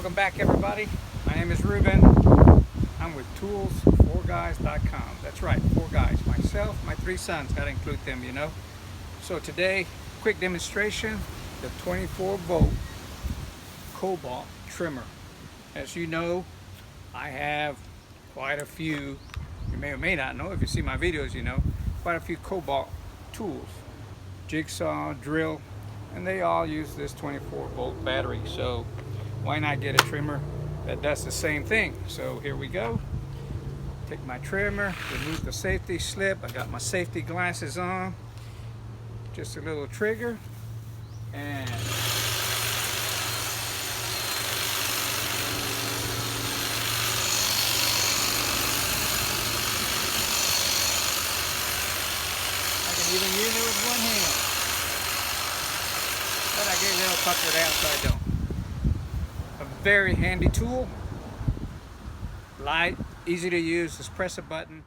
Welcome back, everybody. My name is Ruben. I'm with tools4guys.com. That's right, 4 guys. Myself, my 3 sons, gotta include them, you know. So today, quick demonstration, the 24-volt Kobalt trimmer. As you know, I have quite a few, you may or may not know, if you see my videos, you know, quite a few Kobalt tools. Jigsaw, drill, and they all use this 24-volt battery. So why not get a trimmer that does the same thing? So here we go. Take my trimmer, remove the safety slip. I got my safety glasses on. Just a little trigger, and I can even use it with one hand. But I get a little puckered out, so I don't. A very handy tool, light, easy to use. Just press a button.